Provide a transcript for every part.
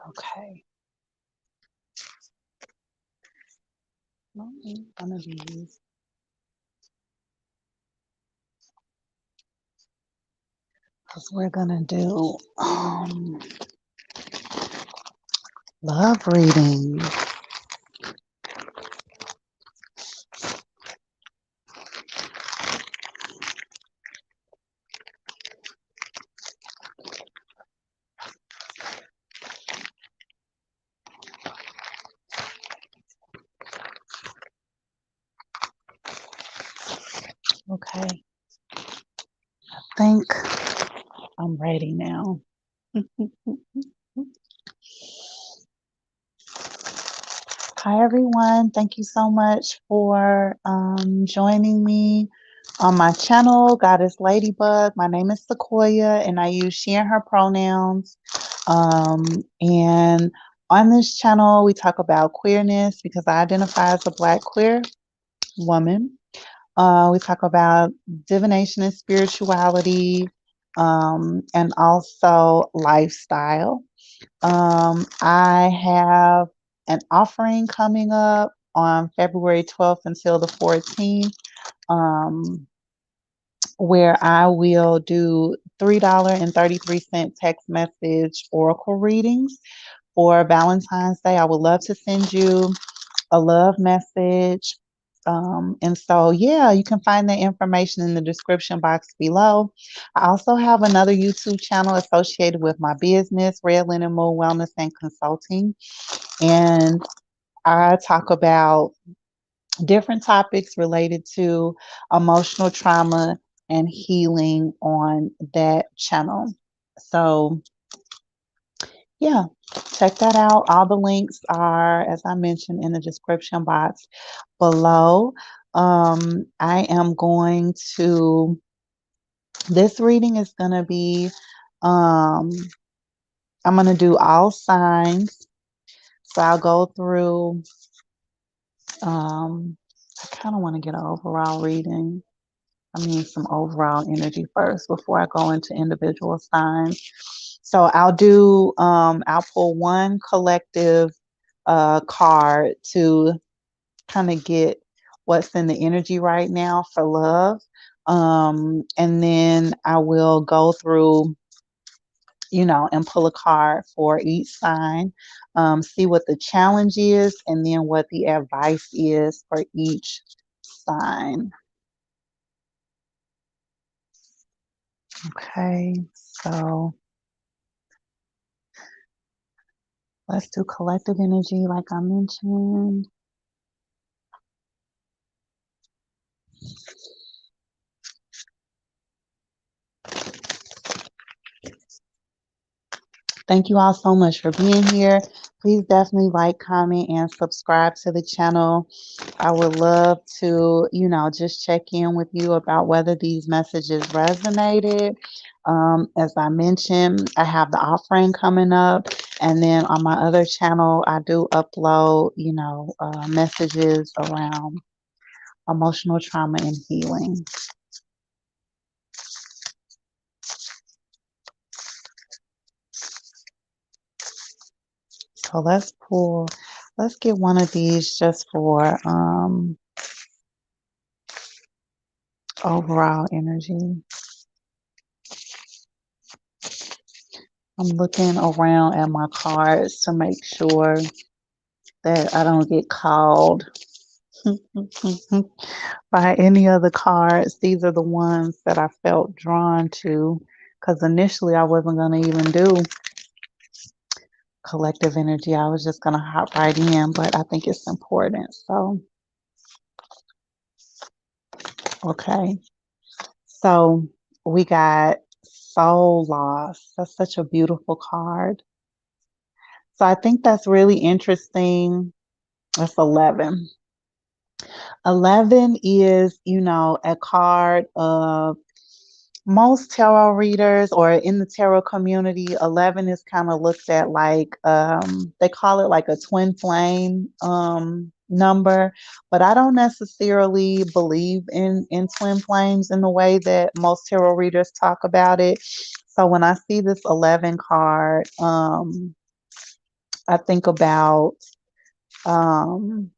Okay. One of these. Because we're gonna do love reading. Okay. I think I'm ready now. Hi, everyone. Thank you so much for joining me on my channel, Goddess Ladybug. My name is Sequoya, and I use she and her pronouns. And on this channel, we talk about queerness because I identify as a Black queer woman. We talk about divination and spirituality, and also lifestyle. I have an offering coming up on February 12th until the 14th, where I will do $3.33 text message oracle readings for Valentine's Day. I would love to send you a love message. And so, yeah, you can find that information in the description box below. I also have another YouTube channel associated with my business, Red Linen Moon Wellness and Consulting. And I talk about different topics related to emotional trauma and healing on that channel. So, yeah, check that out. All the links are, as I mentioned, in the description box below. I am going to, this reading is going to be, I'm going to do all signs. So I'll go through, I kind of want to get an overall reading. I mean, some overall energy first before I go into individual signs. So I'll pull one collective card to kind of get what's in the energy right now for love. And then I will go through, and pull a card for each sign, see what the challenge is, and then what the advice is for each sign. Okay, so let's do collective energy like I mentioned. Thank you all so much for being here. Please definitely like, comment, and subscribe to the channel. I would love to, just check in with you about whether these messages resonated. As I mentioned, I have the offering coming up. And then on my other channel, I do upload, messages around emotional trauma and healing. So let's get one of these just for overall energy. I'm looking around at my cards to make sure that I don't get called by any other cards. These are the ones that I felt drawn to because initially I wasn't going to even do collective energy. I was just going to hop right in, but I think it's important. So, okay. So we got soul loss. That's such a beautiful card. So I think that's really interesting. That's 11. 11 is, a card of most tarot readers or in the tarot community, 11 is kind of looked at like they call it like a twin flame number, but I don't necessarily believe in twin flames in the way that most tarot readers talk about it. So when I see this 11 card, I think about um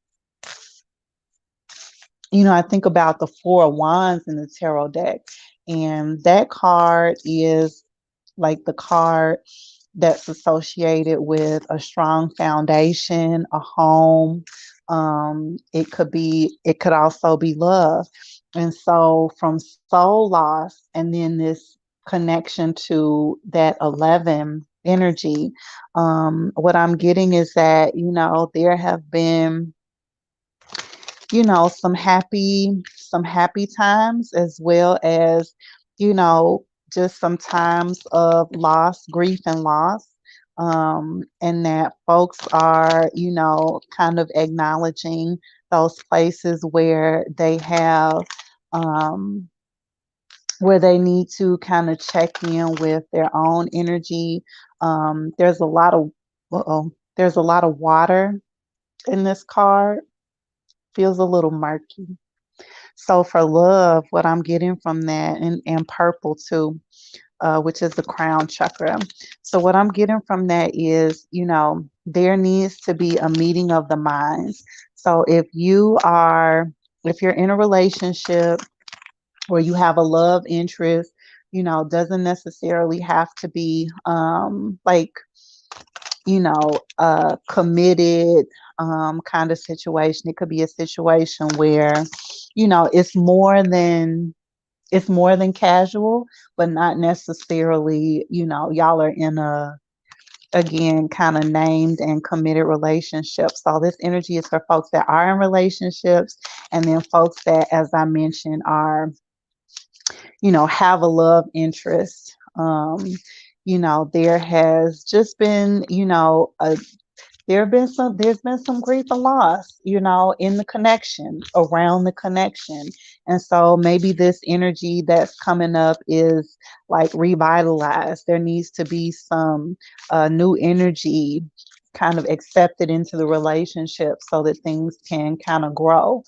I think about the Four of Wands in the tarot deck, and that card is like the card that's associated with a strong foundation, a home. It could also be love. And so from soul loss and then this connection to that 11 energy, what I'm getting is that, there have been some happy times as well as, you know, just some times of loss, grief and loss. And that folks are, kind of acknowledging those places um, where they need to kind of check in with their own energy. There's a lot of, there's a lot of water in this card. Feels a little murky. So for love, what I'm getting from that, and purple too, which is the crown chakra. So what I'm getting from that is, there needs to be a meeting of the minds. So if you're in a relationship or you have a love interest, doesn't necessarily have to be like a committed kind of situation. It could be a situation where, it's more than casual, but not necessarily, y'all are in a, again, kind of named and committed relationship. So this energy is for folks that are in relationships, and then folks that, as I mentioned, are, have a love interest. There has just been, there's been some grief and loss, in the connection, around the connection. And so maybe this energy that's coming up is like revitalized. There needs to be some new energy kind of accepted into the relationship so that things can kind of grow.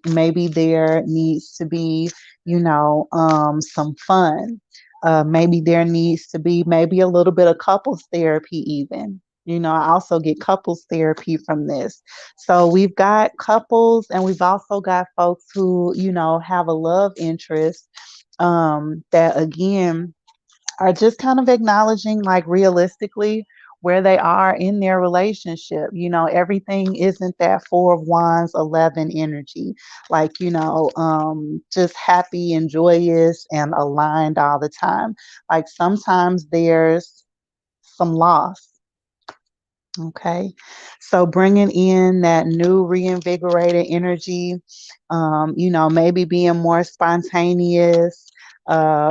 Maybe there needs to be, some fun. Maybe there needs to be maybe a little bit of couples therapy even. I also get couples therapy from this. So we've got couples and we've also got folks who, have a love interest, that again are just kind of acknowledging like realistically where they are in their relationship. Everything isn't that Four of Wands, 11 energy, like, just happy and joyous and aligned all the time. Like sometimes there's some loss. Okay, so bringing in that new reinvigorated energy, maybe being more spontaneous,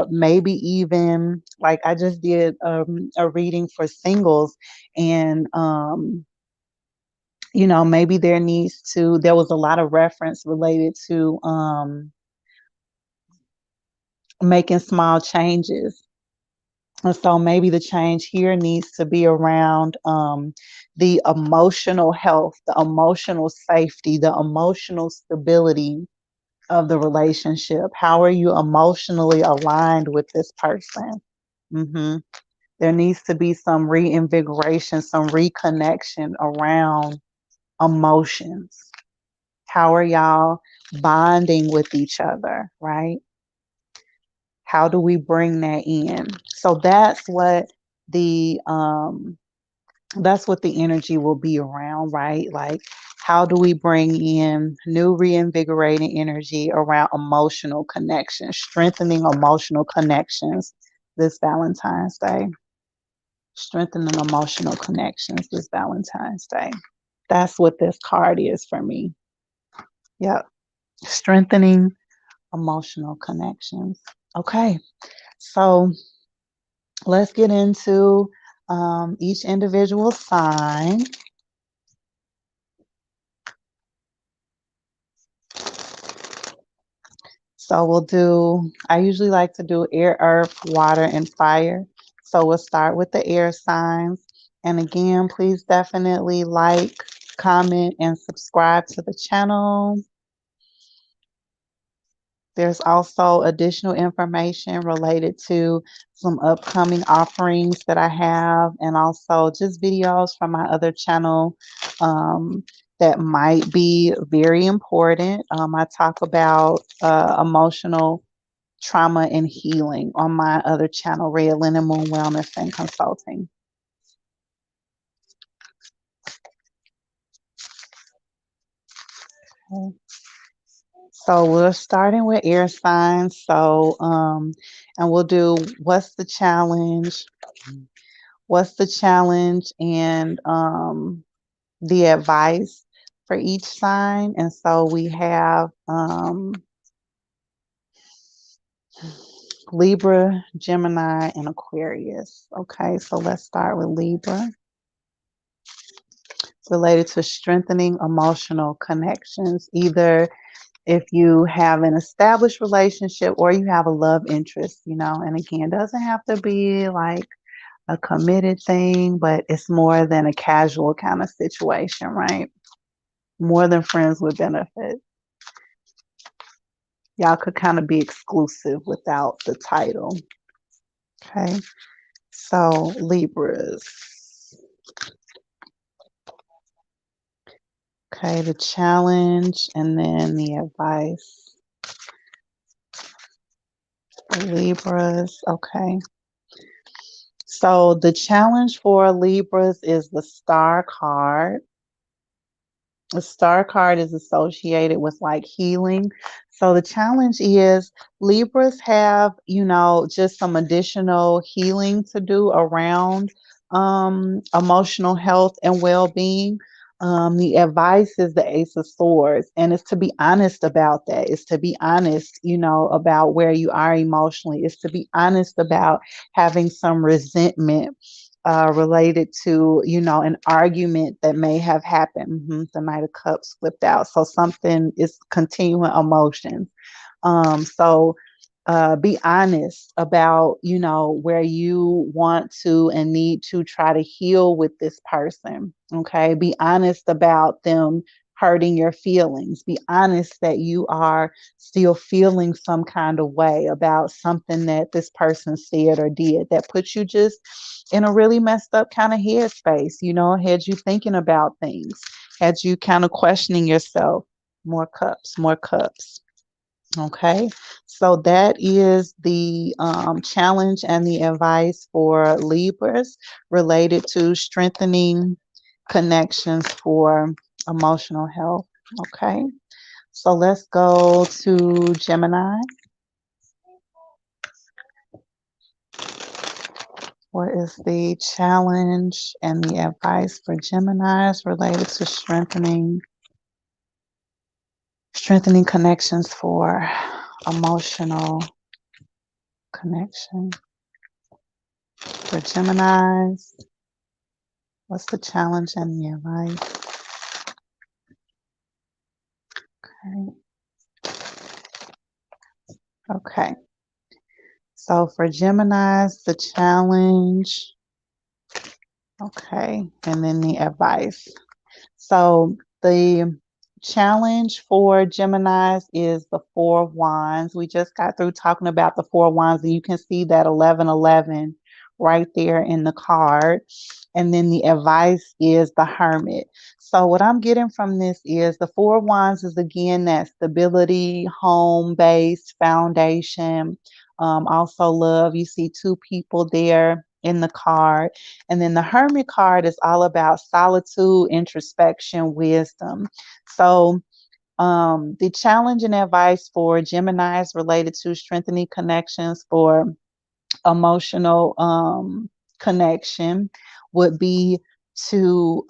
maybe even like I just did a reading for singles, and maybe there was a lot of reference related to making small changes. And so maybe the change here needs to be around the emotional health, the emotional safety, the emotional stability of the relationship. How are you emotionally aligned with this person? hmm There needs to be some reinvigoration, some reconnection around emotions. How are y'all bonding with each other, right? How do we bring that in? So the that's what the energy will be around, right? Like how do we bring in new reinvigorating energy around emotional connection, strengthening emotional connections this Valentine's Day? Strengthening emotional connections this Valentine's Day. That's what this card is for me. Yep. Strengthening emotional connections. Okay. So let's get into each individual sign. So I usually like to do air, earth, water, and fire. So we'll start with the air signs. And again, please definitely like, comment, and subscribe to the channel. There's also additional information related to some upcoming offerings that I have, and also just videos from my other channel that might be very important. I talk about emotional trauma and healing on my other channel, Red Linen Moon Wellness and Consulting. Okay. So we're starting with air signs. So, and we'll do what's the challenge? What's the challenge and the advice for each sign? And so we have Libra, Gemini, and Aquarius. Okay, so let's start with Libra. It's related to strengthening emotional connections, either if you have an established relationship or you have a love interest, and again, it doesn't have to be like a committed thing, but it's more than a casual kind of situation, right? More than friends with benefits. Y'all could kind of be exclusive without the title. Okay. So Libras. Okay, the challenge and then the advice. Libras. Okay. So the challenge for Libras is the Star card. The Star card is associated with like healing. So the challenge is Libras have, just some additional healing to do around emotional health and well-being. The advice is the Ace of Swords, and it's to be honest about that. It's to be honest, about where you are emotionally. It's to be honest about having some resentment related to, an argument that may have happened. The Knight of Cups flipped out. So something is continuing emotions. So be honest about, where you want to and need to try to heal with this person. Okay. Be honest about them hurting your feelings. Be honest that you are still feeling some kind of way about something that this person said or did that puts you just in a really messed up kind of headspace, had you thinking about things, had you kind of questioning yourself. More cups, more cups. Okay, so that is the challenge and the advice for Libras related to strengthening connections for emotional health. Okay, so let's go to Gemini. What is the challenge and the advice for Geminis related to strengthening connections for emotional connection? For Geminis, what's the challenge and the advice? Okay. So for Geminis, the challenge. Okay. And then the advice. So the challenge for Geminis is the Four of Wands. We just got through talking about the Four of Wands, and you can see that 1111 right there in the card. And then the advice is the Hermit. So what I'm getting from this is the Four of Wands is again that stability, home-based foundation. Also love. You see two people there in the card. And then the Hermit card is all about solitude, introspection, wisdom. So the challenge and advice for Gemini is related to strengthening connections for emotional connection would be to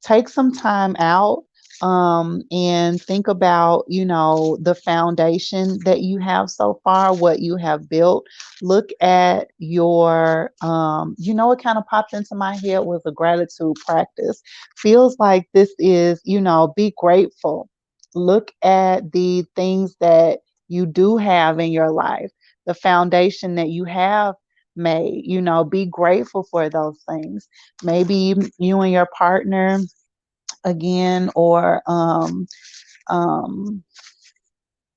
take some time out and think about, the foundation that you have so far, what you have built. Look at your, what kind of popped into my head was a gratitude practice. Feels like this is, be grateful Look at the things that you do have in your life, the foundation that you have made. Be grateful for those things. Maybe you and your partner again, or um,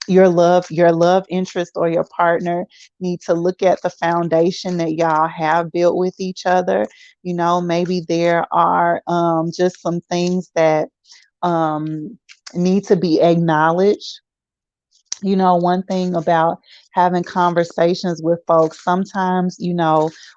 your love interest or your partner need to look at the foundation that y'all have built with each other. Maybe there are just some things that um, need to be acknowledged. One thing about having conversations with folks, sometimes,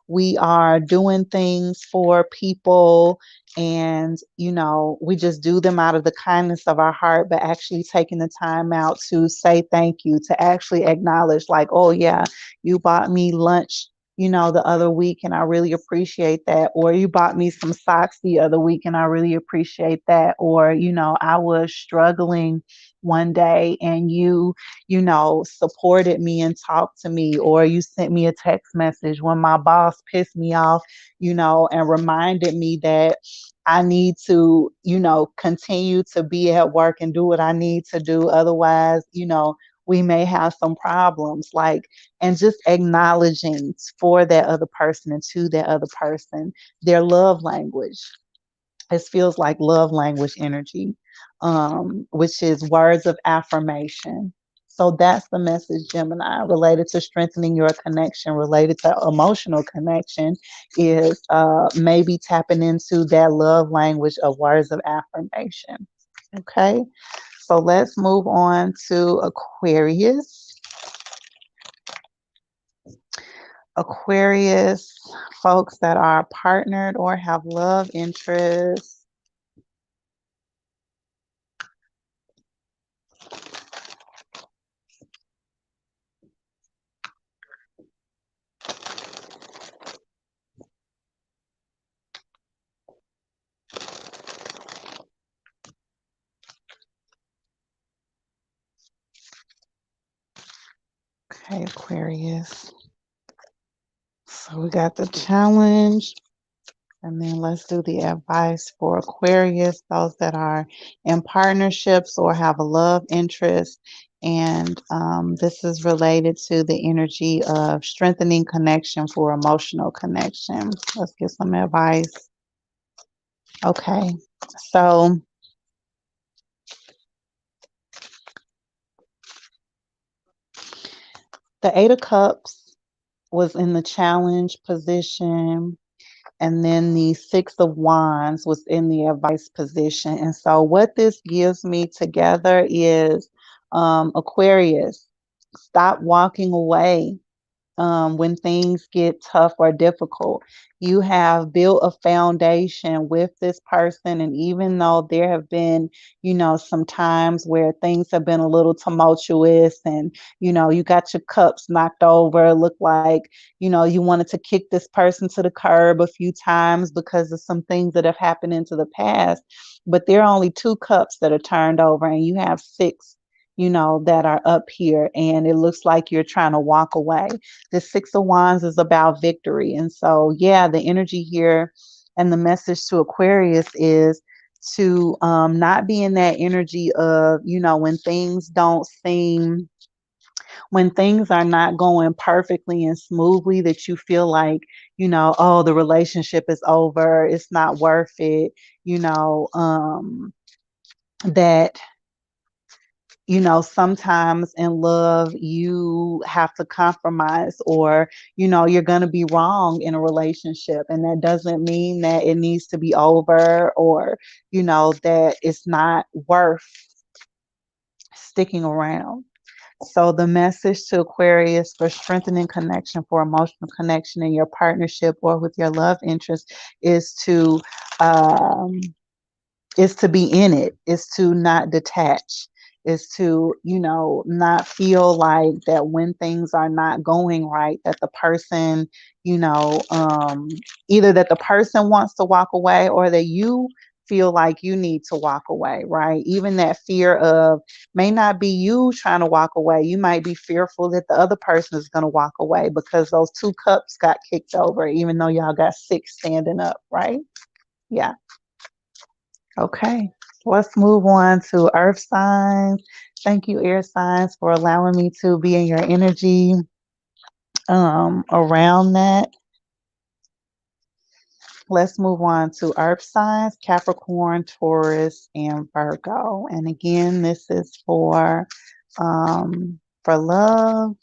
we are doing things for people and, we just do them out of the kindness of our heart, but actually taking the time out to say thank you, to actually acknowledge, like, oh, yeah, you bought me lunch. The other week, and I really appreciate that. Or you bought me some socks the other week, and I really appreciate that. Or, I was struggling one day and you supported me and talked to me, or you sent me a text message when my boss pissed me off, and reminded me that I need to, continue to be at work and do what I need to do. Otherwise, we may have some problems. Like, and just acknowledging for that other person and to that other person their love language. It feels like love language energy, which is words of affirmation. So that's the message, Gemini, related to strengthening your connection, related to emotional connection, is maybe tapping into that love language of words of affirmation. Okay, so let's move on to Aquarius. Aquarius, folks that are partnered or have love interests. Okay, Aquarius. So we got the challenge, and then let's do the advice for Aquarius, those that are in partnerships or have a love interest. And this is related to the energy of strengthening connection for emotional connection. Let's get some advice. Okay, so the Eight of Cups was in the challenge position, and then the Six of Wands was in the advice position. And so what this gives me together is, Aquarius, stop walking away when things get tough or difficult. You have built a foundation with this person. And even though there have been, some times where things have been a little tumultuous and, you got your cups knocked over, look like, you wanted to kick this person to the curb a few times because of some things that have happened into the past. But there are only two cups that are turned over, and you have six, that are up here, and it looks like you're trying to walk away. The Six of Wands is about victory. And so, yeah, the energy here and the message to Aquarius is to not be in that energy of, when things are not going perfectly and smoothly, that you feel like, oh, the relationship is over, it's not worth it, that sometimes in love you have to compromise, or, you're going to be wrong in a relationship. And that doesn't mean that it needs to be over, or, that it's not worth sticking around. So the message to Aquarius for strengthening connection, for emotional connection in your partnership or with your love interest, um, is to be in it, is to not detach, is to, not feel like that when things are not going right, that the person, either that the person wants to walk away, or that you feel like you need to walk away, right? Even that fear of, may not be you trying to walk away. You might be fearful that the other person is going to walk away because those two cups got kicked over, even though y'all got six standing up, right? Yeah. Okay. Let's move on to earth signs. Thank you, air signs, for allowing me to be in your energy around that. Let's move on to earth signs, Capricorn, Taurus, and Virgo. And again, this is for love,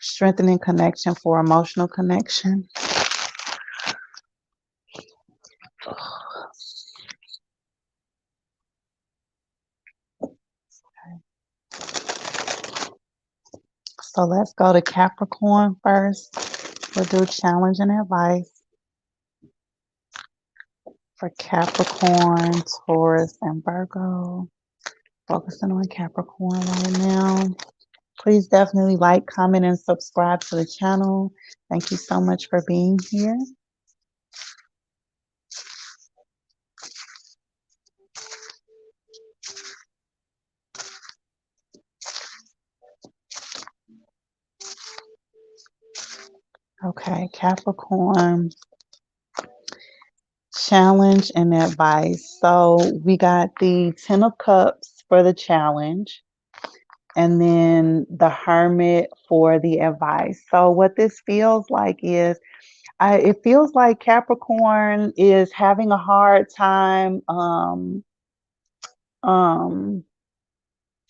strengthening connection for emotional connection. So let's go to Capricorn first. We'll do challenge and advice for Capricorn, Taurus, and Virgo. Focusing on Capricorn right now. Please definitely like, comment, and subscribe to the channel. Thank you so much for being here. Okay, Capricorn, challenge and advice. So we got the 10 of Cups for the challenge, and then the Hermit for the advice. So what this feels like is, it feels like Capricorn is having a hard time,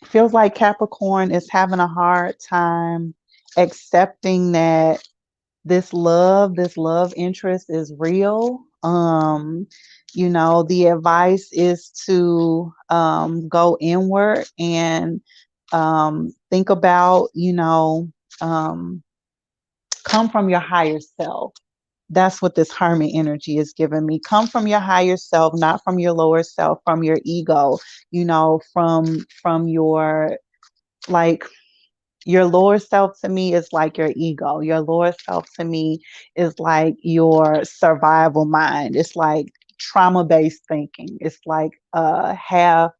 feels like Capricorn is having a hard time accepting that this love interest is real. The advice is to go inward and think about, come from your higher self. That's what this hermit energy is giving me. Come from your higher self, not from your lower self, from your ego, from your, like, your lower self to me is like your ego. Your lower self to me is like your survival mind. It's like trauma-based thinking. It's like half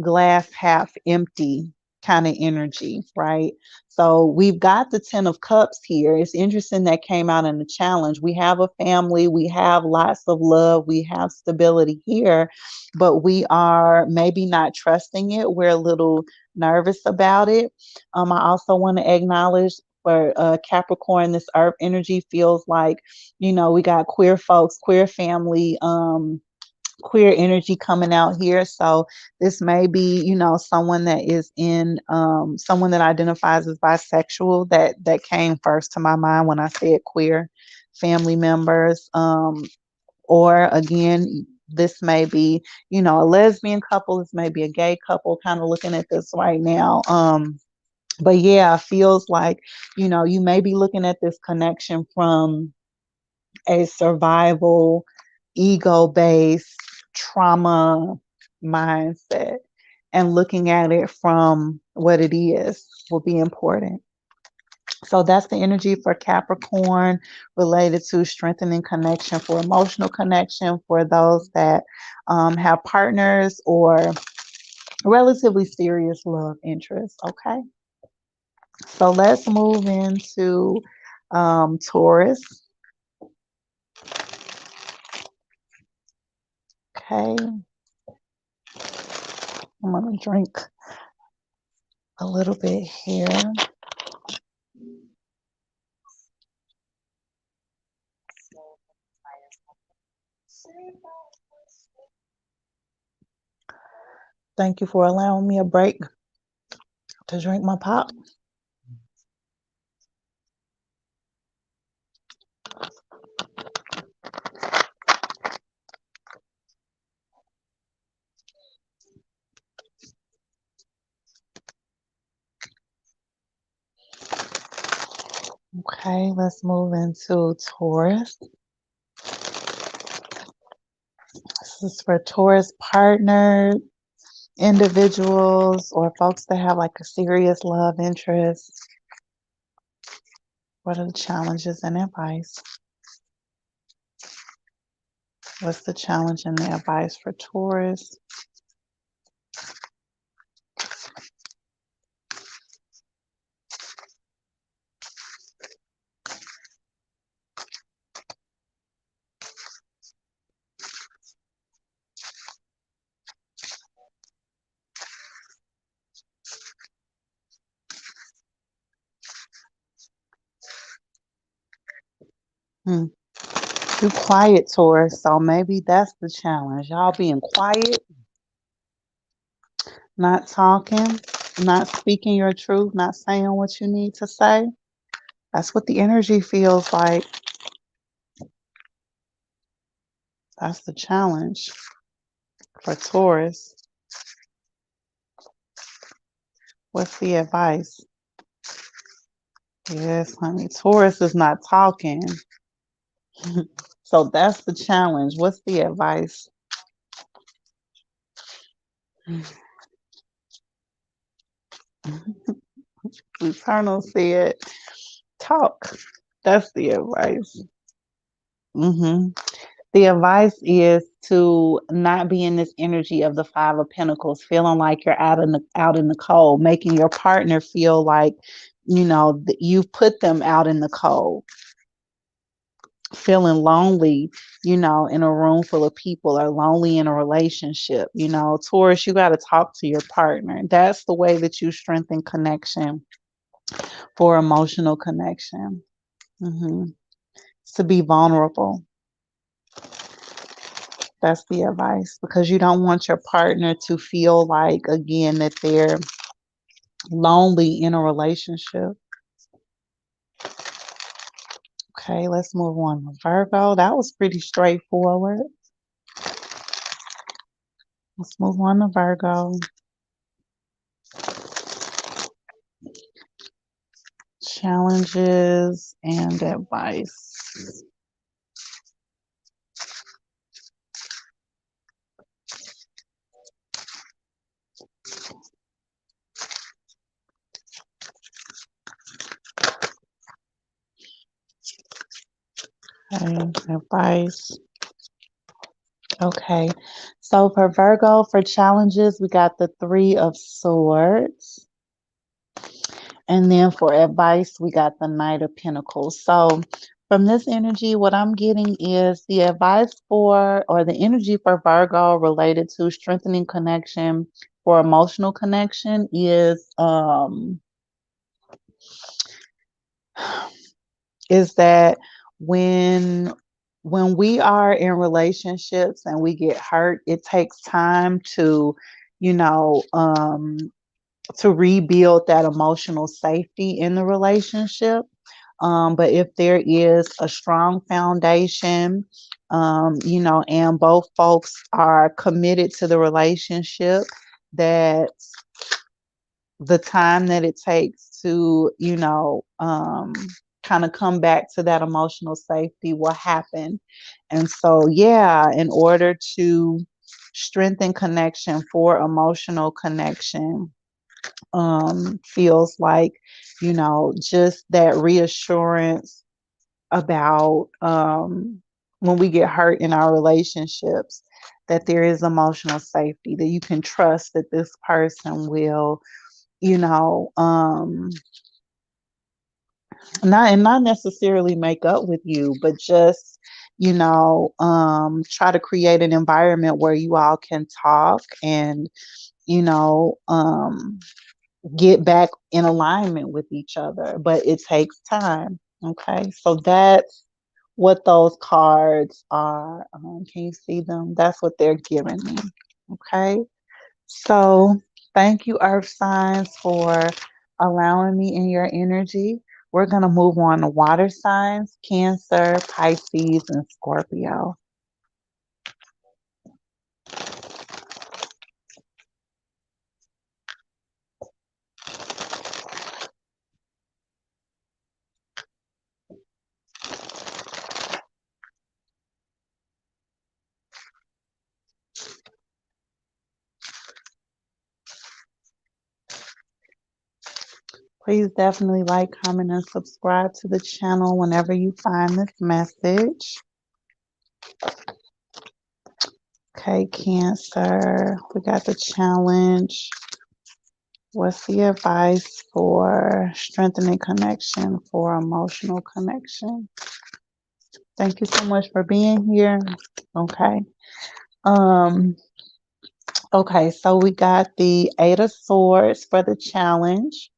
glass half empty kind of energy, right? So we've got the 10 of Cups here. It's interesting that came out in the challenge. We have a family, we have lots of love, we have stability here, but we are maybe not trusting it. We're a little nervous about it. I also want to acknowledge for Capricorn, this earth energy feels like, we got queer folks, queer family, queer energy coming out here. So this may be, someone that is in, someone that identifies as bisexual. That came first to my mind when I said queer family members. Or again, this may be, a lesbian couple. This may be a gay couple, kind of looking at this right now. But yeah, feels like, you may be looking at this connection from a survival, ego-based trauma mindset, and looking at it from what it is will be important. So that's the energy for Capricorn, related to strengthening connection for emotional connection for those that have partners or relatively serious love interests. Okay. So let's move into Taurus. Okay. I'm going to drink a little bit here. Thank you for allowing me a break to drink my pop. Okay, let's move into Taurus. This is for Taurus partners, individuals, or folks that have like a serious love interest. What are the challenges and advice? What's the challenge and the advice for Taurus? Hmm. Too quiet, Taurus. So maybe that's the challenge. Y'all being quiet, not talking, not speaking your truth, not saying what you need to say. That's what the energy feels like. That's the challenge for Taurus. What's the advice? Yes, honey. Taurus is not talking. So that's the challenge. What's the advice? Eternal said, talk. That's the advice. Hmm. The advice is to not be in this energy of the Five of Pentacles, feeling like you're out in the cold, making your partner feel like, that you've put them out in the cold, feeling lonely, in a room full of people, or lonely in a relationship. Taurus, you got to talk to your partner. That's the way that you strengthen connection for emotional connection. Hmm. To be vulnerable. That's the advice, because you don't want your partner to feel like, again, that they're lonely in a relationship. Okay, let's move on to Virgo. That was pretty straightforward. Let's move on to Virgo. Challenges and advice. Okay, advice. Okay, so for Virgo, for challenges, we got the Three of Swords. And then for advice, we got the Knight of Pentacles. So from this energy, what I'm getting is the advice for, or the energy for Virgo related to strengthening connection for emotional connection is that when we are in relationships and we get hurt, it takes time to, you know, um, to rebuild that emotional safety in the relationship. But if there is a strong foundation, and both folks are committed to the relationship, that the time that it takes to, kind of come back to that emotional safety will happen. And so, yeah, in order to strengthen connection for emotional connection, feels like, just that reassurance about, when we get hurt in our relationships, that there is emotional safety, that you can trust that this person will, you know, not necessarily make up with you, but just, try to create an environment where you all can talk and, you know, um, get back in alignment with each other, but it takes time. Okay, so that's what those cards are. Can you see them? That's what they're giving me. Okay, so thank you, Earth signs, for allowing me in your energy. We're going to move on to water signs: Cancer, Pisces, and Scorpio. Please definitely like, comment, and subscribe to the channel whenever you find this message. Okay, Cancer, we got the challenge. What's the advice for strengthening connection for emotional connection? Thank you so much for being here. Okay. Um, okay, so we got the Eight of Swords for the challenge,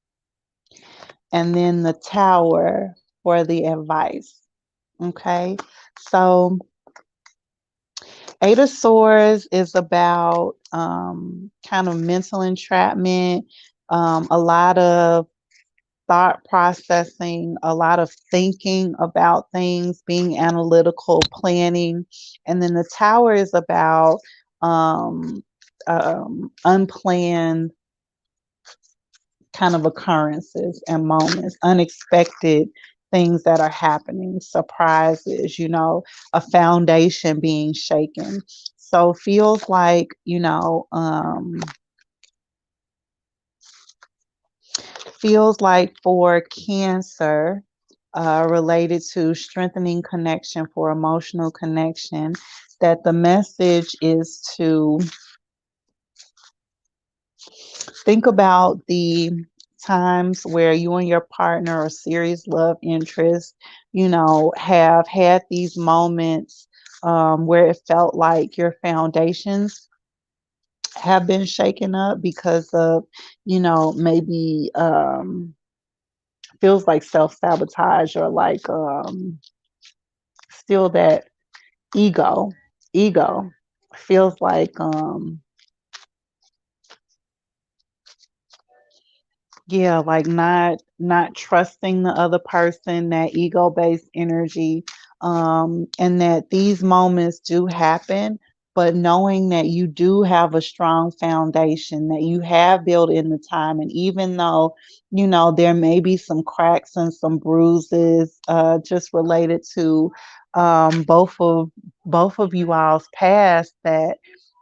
and then the Tower for the advice. Okay. So Eight of Swords is about kind of mental entrapment, a lot of thought processing, a lot of thinking about things, being analytical, planning. And then the Tower is about um, unplanned kind of occurrences and moments, unexpected things that are happening, surprises, a foundation being shaken. So feels like for Cancer, related to strengthening connection for emotional connection, that the message is to think about the times where you and your partner or serious love interest, have had these moments where it felt like your foundations have been shaken up because of, maybe feels like self sabotage or like still that ego. Ego feels like yeah, like not trusting the other person, that ego-based energy, and that these moments do happen, but knowing that you do have a strong foundation, that you have built in the time, and even though, there may be some cracks and some bruises, just related to both of you all's past, that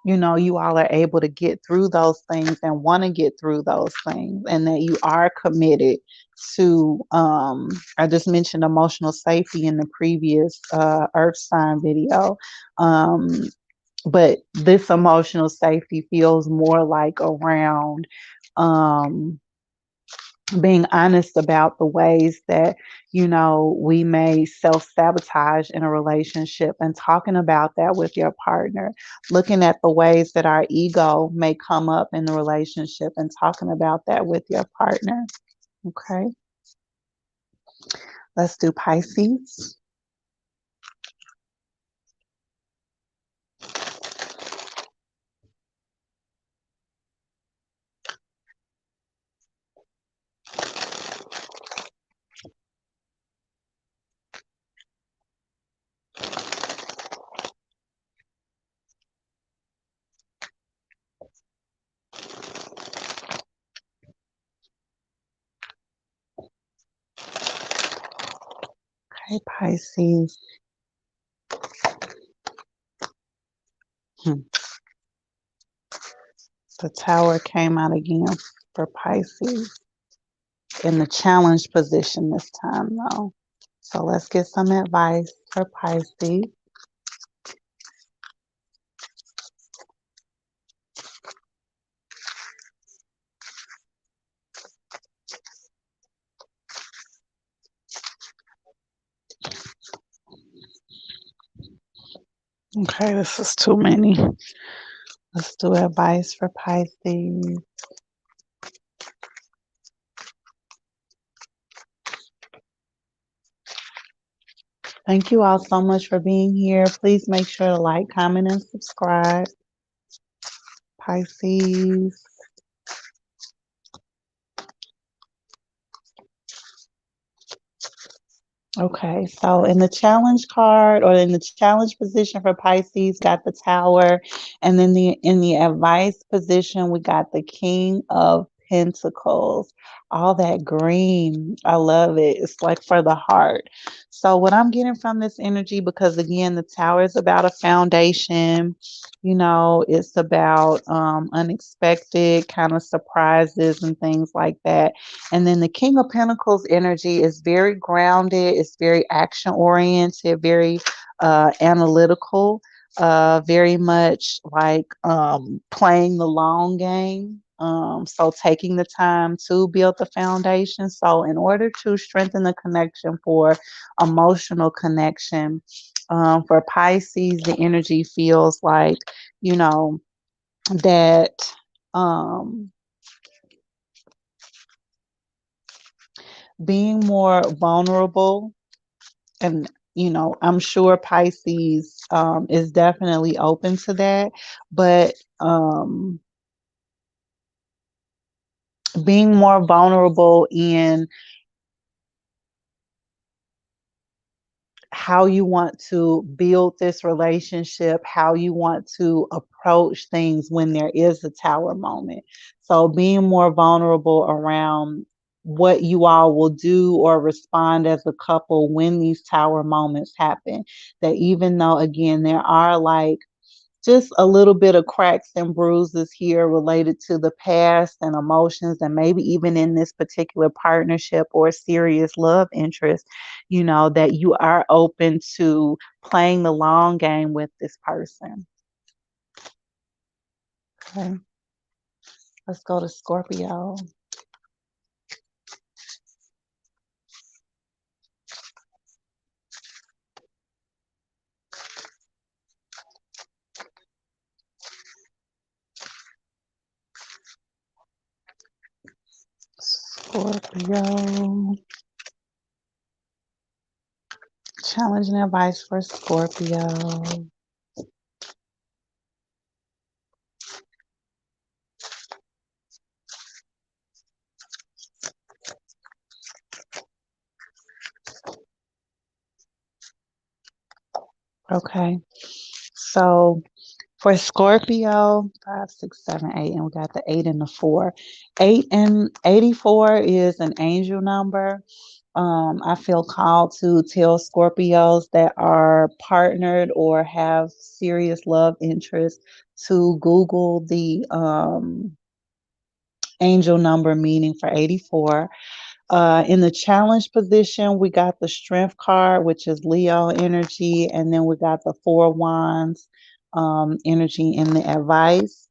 you all are able to get through those things and want to get through those things, and that you are committed to, I just mentioned emotional safety in the previous Earth sign video. Um, but this emotional safety feels more like around um, being honest about the ways that we may self-sabotage in a relationship, and talking about that with your partner, looking at the ways that our ego may come up in the relationship and talking about that with your partner. Okay, let's do Pisces. Okay, Pisces. Hmm. The Tower came out again for Pisces in the challenge position this time, though. So let's get some advice for Pisces. Okay, this is too many. Let's do advice for Pisces. Thank you all so much for being here. Please make sure to like, comment, and subscribe. Pisces. Okay, so in the challenge card, or in the challenge position for Pisces, got the Tower, and then in the advice position, we got the King of Pentacles. All that green, I love it. It's like for the heart. So what I'm getting from this energy, because again, the Tower is about a foundation. It's about unexpected kind of surprises and things like that. And then the King of Pentacles energy is very grounded, it's very action oriented, very analytical, very much like playing the long game. So taking the time to build the foundation. So in order to strengthen the connection for emotional connection, for Pisces, the energy feels like, that um, being more vulnerable and I'm sure Pisces is definitely open to that, but being more vulnerable in how you want to build this relationship, how you want to approach things when there is a tower moment. So being more vulnerable around what you all will do or respond as a couple when these tower moments happen. That even though, again, there are like just a little bit of cracks and bruises here related to the past and emotions, and maybe even in this particular partnership or serious love interest, that you are open to playing the long game with this person. Okay, let's go to Scorpio. Scorpio. Challenging advice for Scorpio. Okay, so for Scorpio, 5, 6, 7, 8, and we got the 8 and the 4. 8 and 84 is an angel number. I feel called to tell Scorpios that are partnered or have serious love interest to Google the angel number meaning for 84. In the challenge position, we got the strength card, which is Leo energy, and then we got the 4 wands energy in the advice.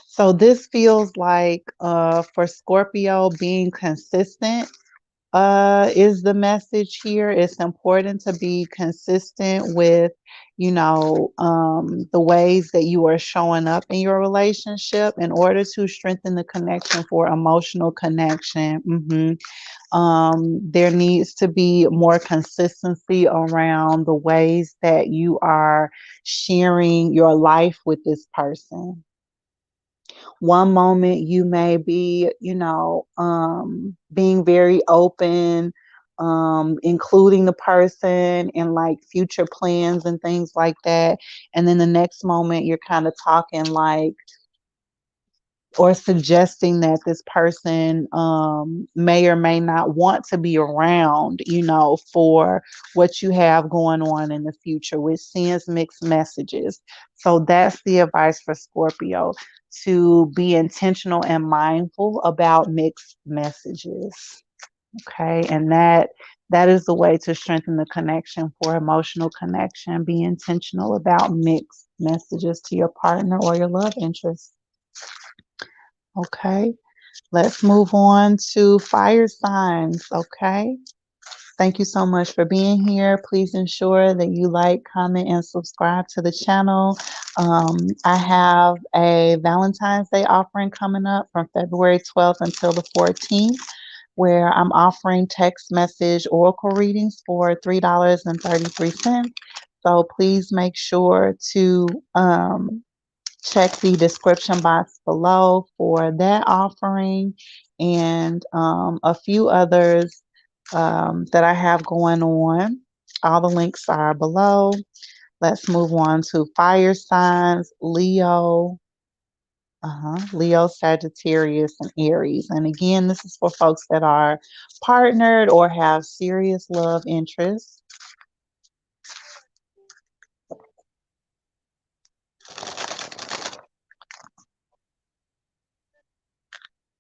So this feels like for Scorpio, being consistent is the message here. It's important to be consistent with, the ways that you are showing up in your relationship in order to strengthen the connection for emotional connection. There needs to be more consistency around the ways that you are sharing your life with this person. One moment you may be, being very open, including the person in like future plans and things like that. And then the next moment you're kind of talking like, or suggesting that this person may or may not want to be around, for what you have going on in the future, which sends mixed messages. So that's the advice for Scorpio, to be intentional and mindful about mixed messages. Okay. And that is the way to strengthen the connection for emotional connection. Be intentional about mixed messages to your partner or your love interest. Okay, let's move on to fire signs. Okay, thank you so much for being here. Please ensure that you like, comment, and subscribe to the channel. I have a Valentine's Day offering coming up from February 12th until the 14th, where I'm offering text message oracle readings for $3.33. So please make sure to check the description box below for that offering and a few others that I have going on. All the links are below. Let's move on to fire signs, Leo. Leo, Sagittarius, and Aries. And again, this is for folks that are partnered or have serious love interests.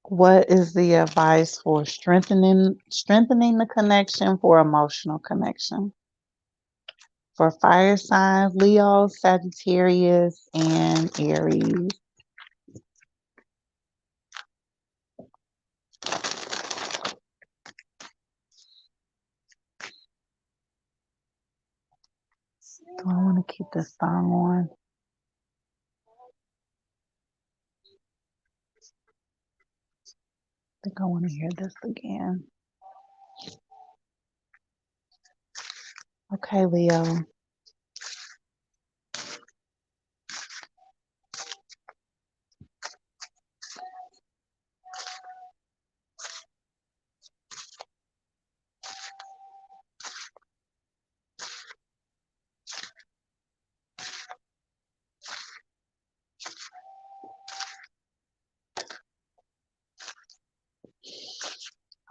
What is the advice for strengthening the connection for emotional connection? For fire signs, Leo, Sagittarius, and Aries. Do I want to keep this song on? I think I want to hear this again. Okay, Leo.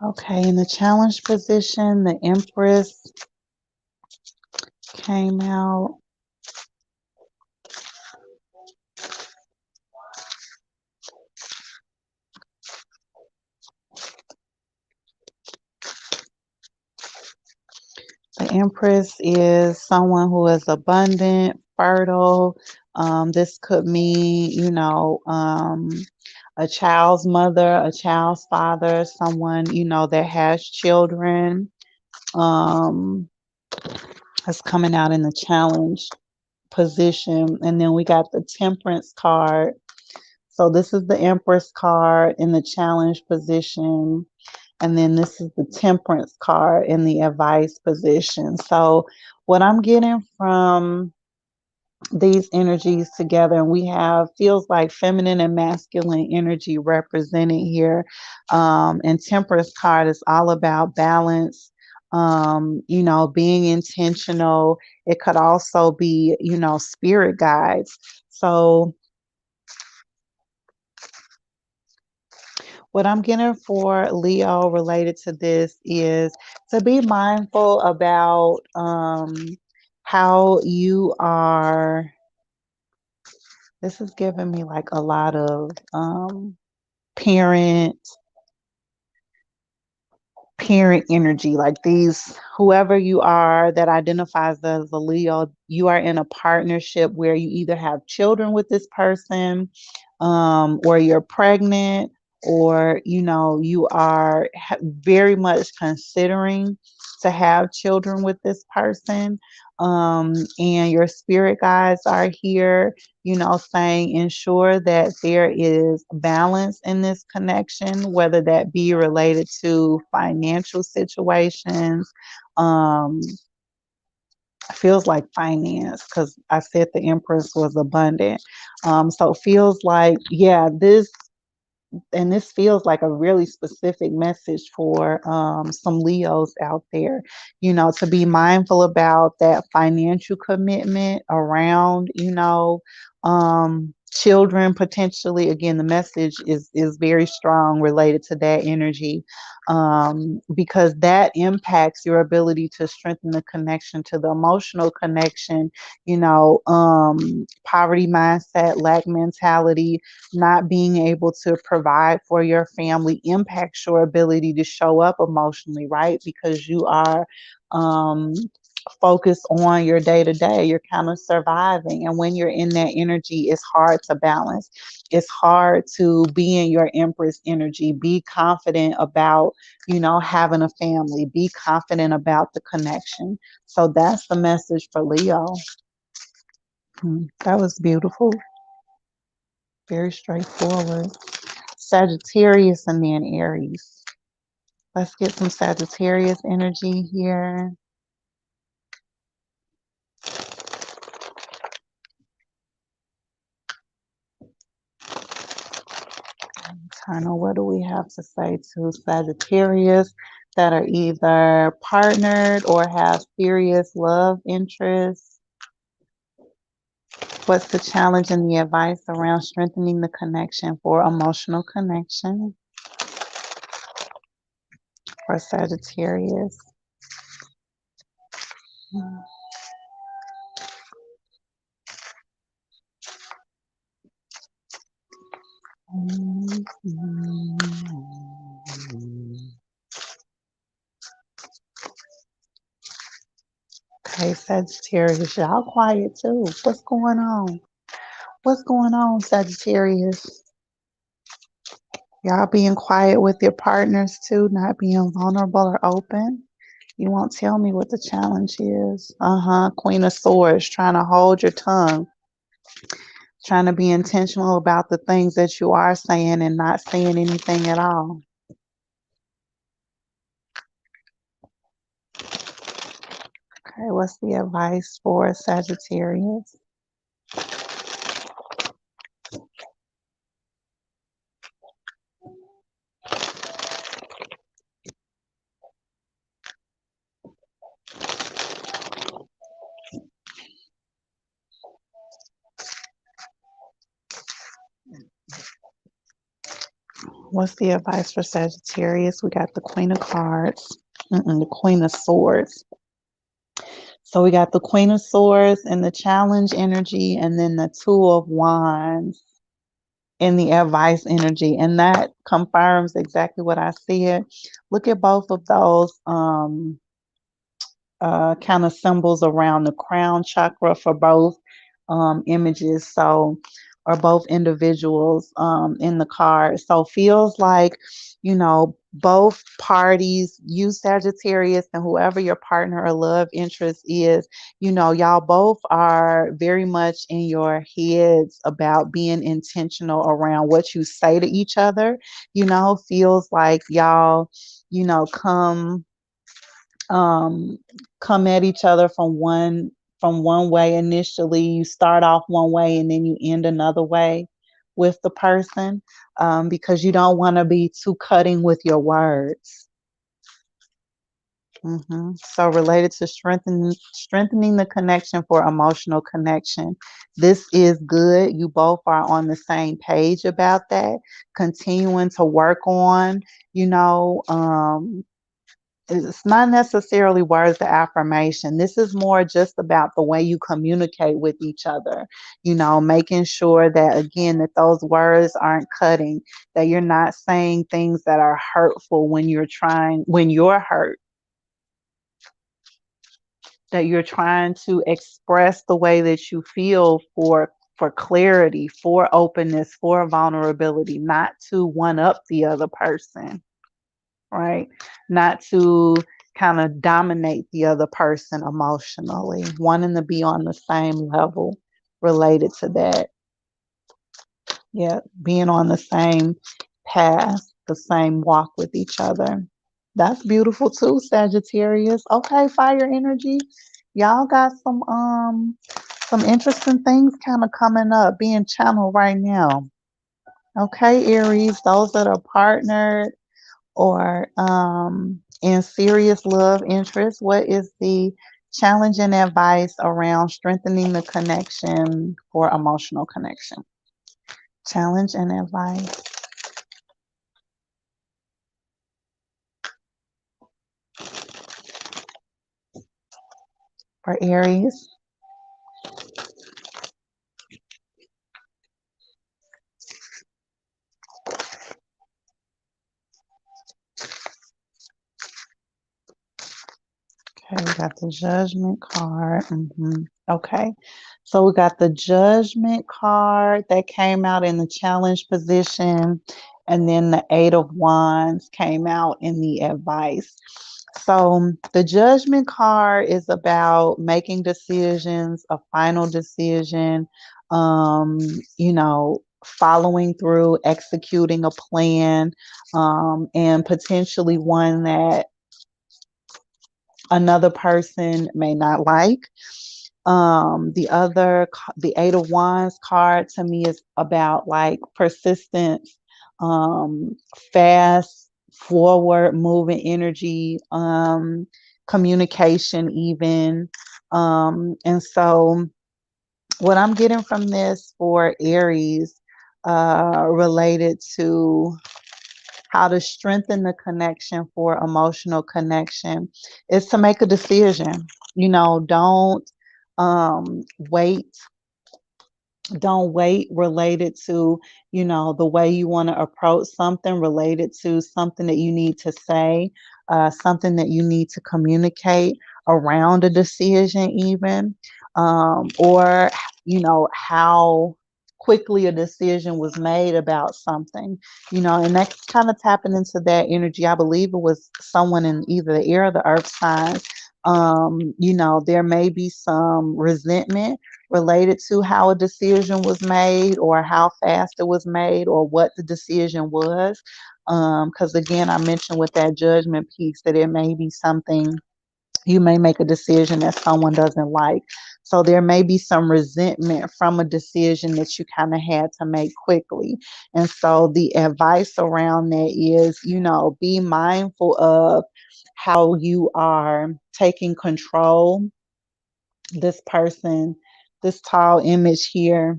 Okay, in the challenge position, the Empress came out. The Empress is someone who is abundant, fertile. This could mean, a child's mother, a child's father, someone, that has children. Um, that's coming out in the challenge position. And then we got the Temperance card. So this is the Empress card in the challenge position. And then this is the Temperance card in the advice position. So what I'm getting from these energies together, and we have feels like feminine and masculine energy represented here. And Temperance card is all about balance, being intentional. It could also be, spirit guides. So what I'm getting for Leo related to this is to be mindful about how you are. This is giving me like a lot of parent parent energy, like these, whoever you are that identifies as a Leo, you are in a partnership where you either have children with this person, or you're pregnant, or you are very much considering to have children with this person. And your spirit guides are here, saying ensure that there is balance in this connection, whether that be related to financial situations. Um, feels like finance because I said the Empress was abundant. So it feels like, yeah, this feels like a really specific message for some Leos out there, to be mindful about that financial commitment around, children potentially. Again, the message is very strong related to that energy, because that impacts your ability to strengthen the connection to the emotional connection, poverty mindset, lack mentality, not being able to provide for your family impacts your ability to show up emotionally, right? Because you are focused on your day to day, you're kind of surviving. And when you're in that energy, it's hard to balance. It's hard to be in your Empress energy, be confident about, having a family, be confident about the connection. So that's the message for Leo. That was beautiful. Very straightforward. Sagittarius and then Aries. Let's get some Sagittarius energy here. Kind of what do we have to say to Sagittarius that are either partnered or have serious love interests? What's the challenge and the advice around strengthening the connection for emotional connection for Sagittarius? Okay, Sagittarius, y'all quiet too. What's going on? What's going on, Sagittarius? Y'all being quiet with your partners too, not being vulnerable or open. You won't tell me what the challenge is. Queen of Swords, trying to hold your tongue, trying to be intentional about the things that you are saying and not saying anything at all. Okay, what's the advice for Sagittarius? What's the advice for Sagittarius? We got the Queen of Cards, the Queen of Swords. So we got the Queen of Swords and the challenge energy, and then the Two of Wands in the advice energy. And that confirms exactly what I said. Look at both of those kind of symbols around the crown chakra for both images. So, or both individuals in the card. So feels like, both parties, you Sagittarius and whoever your partner or love interest is, y'all both are very much in your heads about being intentional around what you say to each other. Feels like y'all, come um, come at each other from one way initially. You start off one way and then you end another way with the person because you don't want to be too cutting with your words. So related to strengthening the connection for emotional connection. This is good. You both are on the same page about that. Continuing to work on, it's not necessarily words of affirmation. This is more just about the way you communicate with each other, making sure that, again, that those words aren't cutting, that you're not saying things that are hurtful when you're hurt, that you're trying to express the way that you feel for clarity, for openness, for vulnerability, not to one up the other person, right? Not to kind of dominate the other person emotionally, wanting to be on the same level related to that. Yeah, being on the same path, the same walk with each other. That's beautiful too, Sagittarius. Okay, fire energy. Y'all got some interesting things kind of coming up, being channeled right now. Okay, Aries, those that are partnered or in serious love interest, what is the challenge and advice around strengthening the connection for emotional connection? Challenge and advice for Aries. Okay, we got the Judgment card. Okay, so we got the Judgment card that came out in the challenge position, and then the Eight of Wands came out in the advice. So the Judgment card is about making decisions, a final decision, following through, executing a plan, and potentially one that another person may not like. The Eight of Wands card to me is about like persistence, fast forward moving energy, communication even. And so what I'm getting from this for Aries, related to how to strengthen the connection for emotional connection is to make a decision. Don't wait. Don't wait related to, the way you want to approach something, related to something that you need to say, something that you need to communicate around a decision even, or, how quickly a decision was made about something, and that's kind of tapping into that energy. I believe it was someone in either the air or the earth signs. There may be some resentment related to how a decision was made or how fast it was made or what the decision was. Because again, I mentioned with that judgment piece that it may be something you may make a decision that someone doesn't like. So there may be some resentment from a decision that you kind of had to make quickly. And so the advice around that is, be mindful of how you are taking control. This person, this tall image here,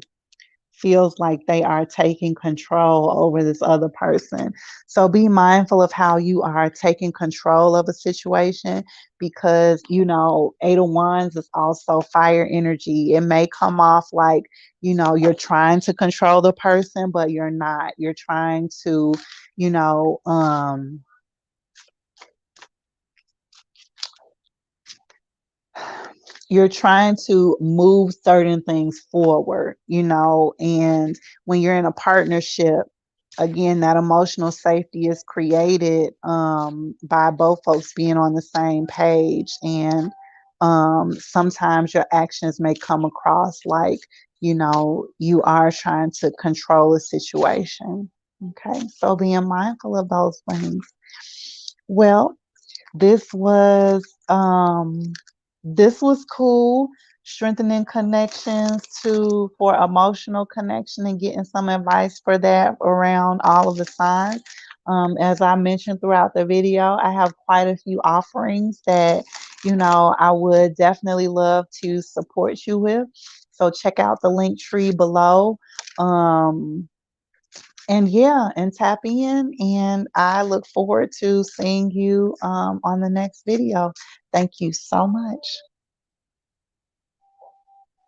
feels like they are taking control over this other person. So be mindful of how you are taking control of a situation, because, Eight of Wands is also fire energy. It may come off like, you're trying to control the person, but you're not. You're trying to, you know, um, you're trying to move certain things forward, and when you're in a partnership, again, that emotional safety is created by both folks being on the same page. And sometimes your actions may come across like, you are trying to control a situation. Okay, so being mindful of those things. Well, this was um this was cool. Strengthening connections to for emotional connection and getting some advice for that around all of the signs. As I mentioned throughout the video, I have quite a few offerings that I would definitely love to support you with. So check out the link tree below. And yeah, and tap in. And I look forward to seeing you on the next video. Thank you so much.